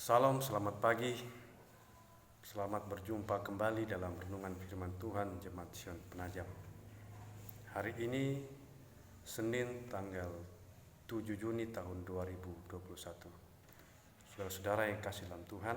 Salam, selamat pagi. Selamat berjumpa kembali dalam renungan firman Tuhan Jemaat Sion Penajam. Hari ini Senin tanggal 7 Juni tahun 2021. Saudara-saudara yang kasih dalam Tuhan,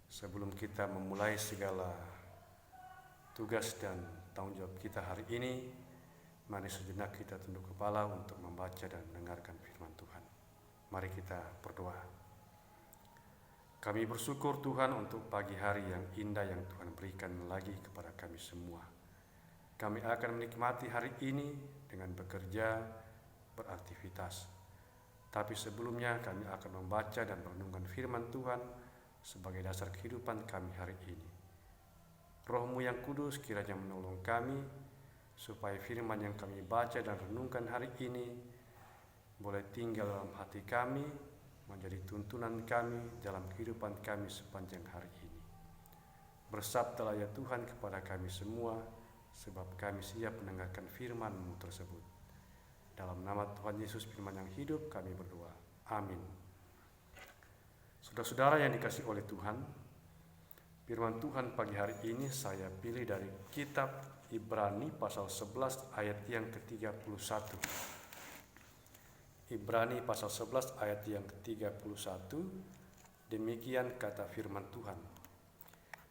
sebelum kita memulai segala tugas dan tanggung jawab kita hari ini, mari sejenak kita tunduk kepala untuk membaca dan mendengarkan firman Tuhan. Mari kita berdoa. Kami bersyukur Tuhan untuk pagi hari yang indah yang Tuhan berikan lagi kepada kami semua. Kami akan menikmati hari ini dengan bekerja, beraktivitas. Tapi sebelumnya kami akan membaca dan merenungkan firman Tuhan sebagai dasar kehidupan kami hari ini. Roh-Mu yang kudus kiranya menolong kami supaya firman yang kami baca dan renungkan hari ini boleh tinggal dalam hati kami, menjadi tuntunan kami dalam kehidupan kami sepanjang hari ini. Bersabdalah ya Tuhan kepada kami semua, sebab kami siap mendengarkan firman-Mu tersebut. Dalam nama Tuhan Yesus firman yang hidup kami berdoa. Amin. Saudara-saudara yang dikasihi oleh Tuhan, firman Tuhan pagi hari ini saya pilih dari kitab Ibrani pasal 11 ayat yang ke-31. Ibrani pasal 11 ayat yang ke-31, demikian kata firman Tuhan.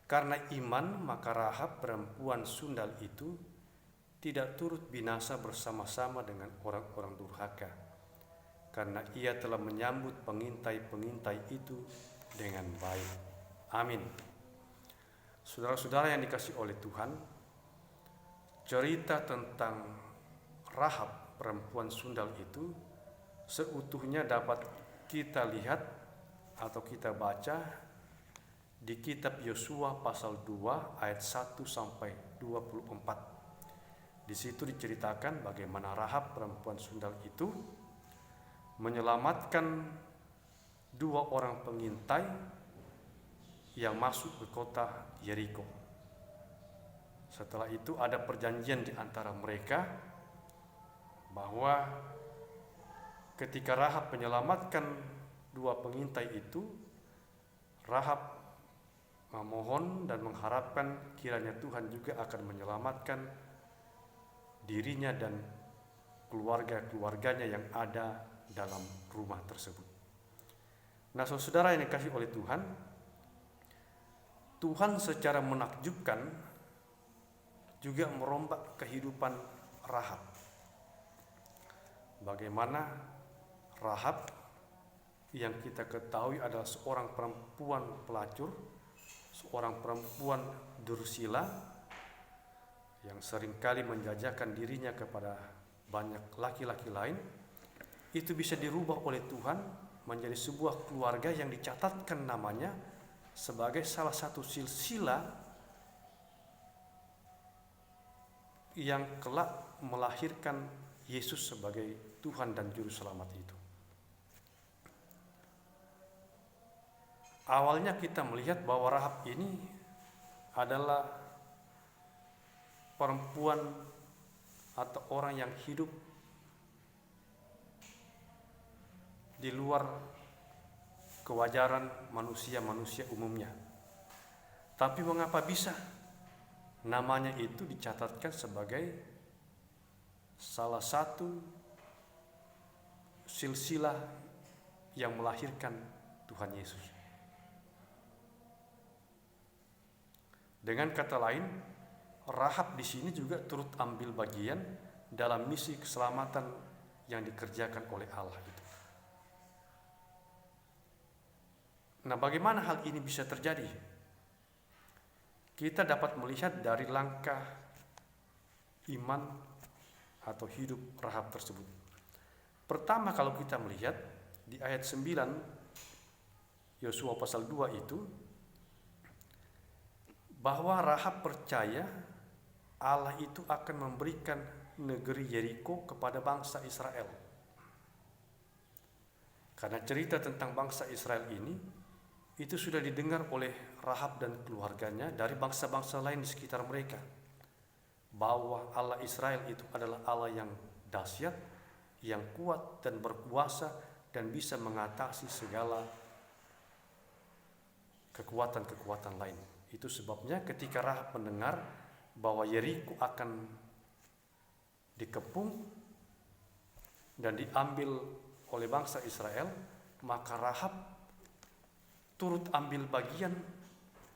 Karena iman maka Rahab perempuan sundal itu tidak turut binasa bersama-sama dengan orang-orang durhaka, karena ia telah menyambut pengintai-pengintai itu dengan baik. Amin. Saudara-saudara yang dikasihi oleh Tuhan, cerita tentang Rahab perempuan sundal itu seutuhnya dapat kita lihat atau kita baca di kitab Yosua pasal 2 ayat 1 sampai 24. Di situ diceritakan bagaimana Rahab perempuan sundal itu menyelamatkan dua orang pengintai yang masuk ke kota Yeriko. Setelah itu ada perjanjian di antara mereka bahwa ketika Rahab menyelamatkan dua pengintai itu, Rahab memohon dan mengharapkan kiranya Tuhan juga akan menyelamatkan dirinya dan keluarga-keluarganya yang ada dalam rumah tersebut. Nah, saudara yang dikasihi oleh Tuhan, Tuhan secara menakjubkan juga merombak kehidupan Rahab. Bagaimana Rahab yang kita ketahui adalah seorang perempuan pelacur, seorang perempuan dursila yang seringkali menjajakan dirinya kepada banyak laki-laki lain, itu bisa dirubah oleh Tuhan menjadi sebuah keluarga yang dicatatkan namanya sebagai salah satu silsilah yang kelak melahirkan Yesus sebagai Tuhan dan Juru Selamat itu. Awalnya kita melihat bahwa Rahab ini adalah perempuan atau orang yang hidup di luar kewajaran manusia-manusia umumnya. Tapi mengapa bisa namanya itu dicatatkan sebagai salah satu silsilah yang melahirkan Tuhan Yesus? Dengan kata lain, Rahab di sini juga turut ambil bagian dalam misi keselamatan yang dikerjakan oleh Allah itu. Nah, bagaimana hal ini bisa terjadi? Kita dapat melihat dari langkah iman atau hidup Rahab tersebut. Pertama, kalau kita melihat di ayat 9 Yosua pasal 2 itu, bahwa Rahab percaya Allah itu akan memberikan negeri Yeriko kepada bangsa Israel. Karena cerita tentang bangsa Israel ini itu sudah didengar oleh Rahab dan keluarganya dari bangsa-bangsa lain di sekitar mereka, bahwa Allah Israel itu adalah Allah yang dahsyat, yang kuat dan berkuasa dan bisa mengatasi segala kekuatan-kekuatan lain. Itu sebabnya ketika Rahab mendengar bahwa Yeriko akan dikepung dan diambil oleh bangsa Israel, maka Rahab turut ambil bagian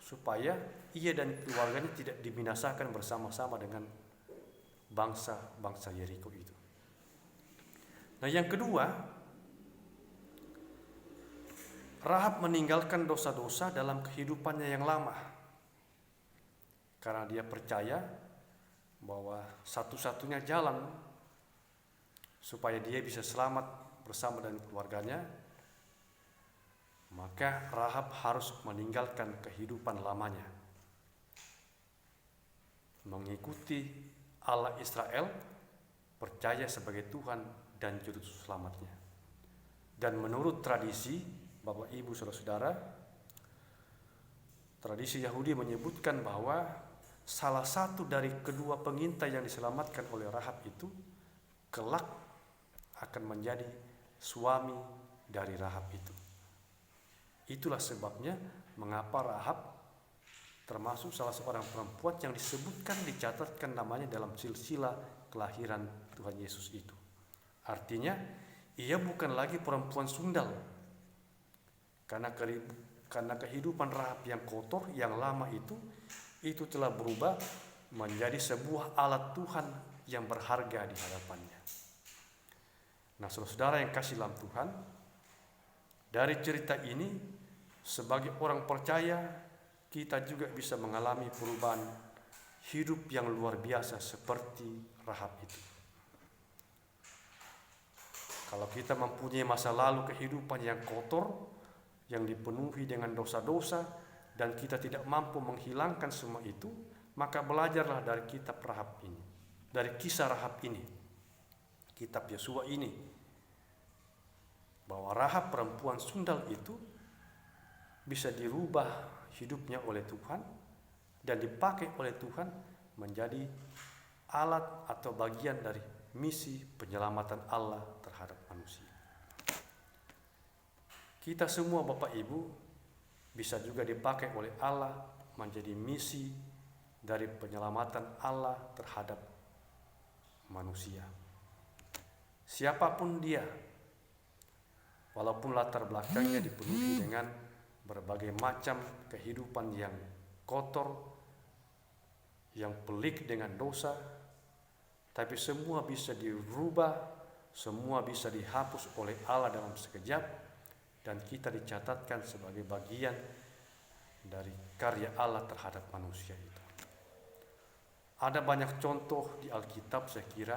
supaya ia dan keluarganya tidak dibinasakan bersama-sama dengan bangsa Yeriko itu. Nah, yang kedua, Rahab meninggalkan dosa-dosa dalam kehidupannya yang lama, karena dia percaya bahwa satu-satunya jalan supaya dia bisa selamat bersama dengan keluarganya, maka Rahab harus meninggalkan kehidupan lamanya, mengikuti Allah Israel, percaya sebagai Tuhan dan juru selamatnya. Dan menurut tradisi, Bapak Ibu Saudara-saudara, tradisi Yahudi menyebutkan bahwa salah satu dari kedua pengintai yang diselamatkan oleh Rahab itu kelak akan menjadi suami dari Rahab itu. Itulah sebabnya mengapa Rahab termasuk salah seorang perempuan yang disebutkan, dicatatkan namanya dalam silsilah kelahiran Tuhan Yesus itu. Artinya ia bukan lagi perempuan sundal, karena kehidupan Rahab yang kotor, yang lama itu telah berubah menjadi sebuah alat Tuhan yang berharga di hadapannya. Nah, saudara yang kasih dalam Tuhan, dari cerita ini sebagai orang percaya kita juga bisa mengalami perubahan hidup yang luar biasa seperti Rahab itu. Kalau kita mempunyai masa lalu kehidupan yang kotor, yang dipenuhi dengan dosa-dosa, dan kita tidak mampu menghilangkan semua itu, maka belajarlah dari kitab Rahab ini, dari kisah Rahab ini, kitab Yosua ini, bahwa Rahab perempuan sundal itu bisa dirubah hidupnya oleh Tuhan dan dipakai oleh Tuhan menjadi alat atau bagian dari misi penyelamatan Allah terhadap manusia. Kita semua Bapak Ibu bisa juga dipakai oleh Allah menjadi misi dari penyelamatan Allah terhadap manusia. Siapapun dia, walaupun latar belakangnya dipenuhi dengan berbagai macam kehidupan yang kotor, yang pelik dengan dosa, tapi semua bisa dirubah, semua bisa dihapus oleh Allah dalam sekejap, dan kita dicatatkan sebagai bagian dari karya Allah terhadap manusia itu. Ada banyak contoh di Alkitab saya kira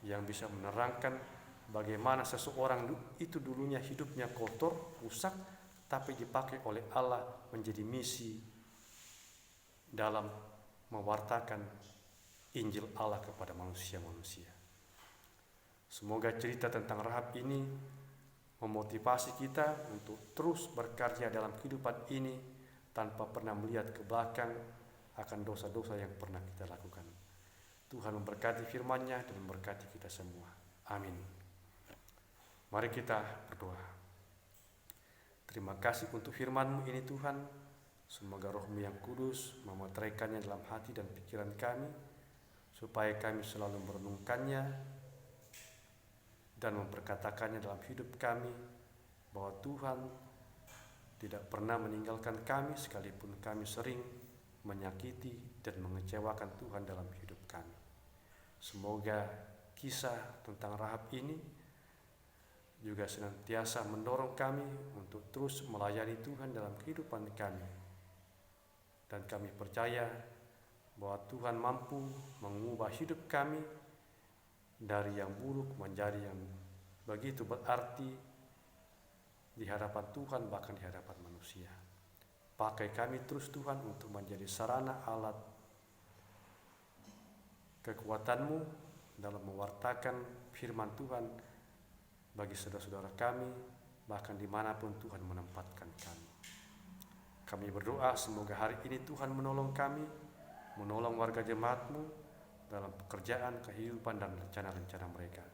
yang bisa menerangkan bagaimana seseorang itu dulunya hidupnya kotor, rusak, tapi dipakai oleh Allah menjadi misi dalam mewartakan Injil Allah kepada manusia-manusia. Semoga cerita tentang Rahab ini memotivasi kita untuk terus berkarya dalam kehidupan ini tanpa pernah melihat ke belakang akan dosa-dosa yang pernah kita lakukan. Tuhan memberkati firman-Nya dan memberkati kita semua. Amin. Mari kita berdoa. Terima kasih untuk firman-Mu ini Tuhan. Semoga Roh-Mu yang kudus memeteraikannya dalam hati dan pikiran kami, supaya kami selalu merenungkannya dan memperkatakannya dalam hidup kami, bahwa Tuhan tidak pernah meninggalkan kami sekalipun kami sering menyakiti dan mengecewakan Tuhan dalam hidup kami. Semoga kisah tentang Rahab ini juga senantiasa mendorong kami untuk terus melayani Tuhan dalam kehidupan kami. Dan kami percaya bahwa Tuhan mampu mengubah hidup kami dari yang buruk menjadi yang begitu berarti di hadapan Tuhan, bahkan di hadapan manusia. Pakai kami terus Tuhan untuk menjadi sarana alat kekuatan-Mu dalam mewartakan firman Tuhan bagi saudara-saudara kami, bahkan dimanapun Tuhan menempatkan kami. Kami berdoa semoga hari ini Tuhan menolong kami, menolong warga jemaat-Mu dalam pekerjaan, kehidupan, dan rencana-rencana mereka.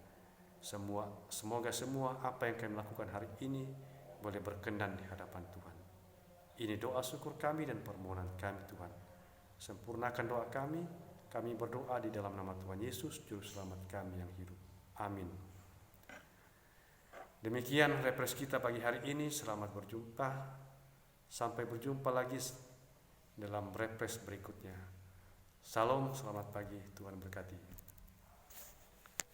Semoga semua apa yang kami lakukan hari ini boleh berkenan di hadapan Tuhan. Ini doa syukur kami dan permohonan kami Tuhan. Sempurnakan doa kami berdoa di dalam nama Tuhan Yesus, Juru Selamat kami yang hidup. Amin. Demikian refresh kita pagi hari ini, selamat berjumpa. Sampai berjumpa lagi dalam refresh berikutnya. Salam, selamat pagi, Tuhan berkati.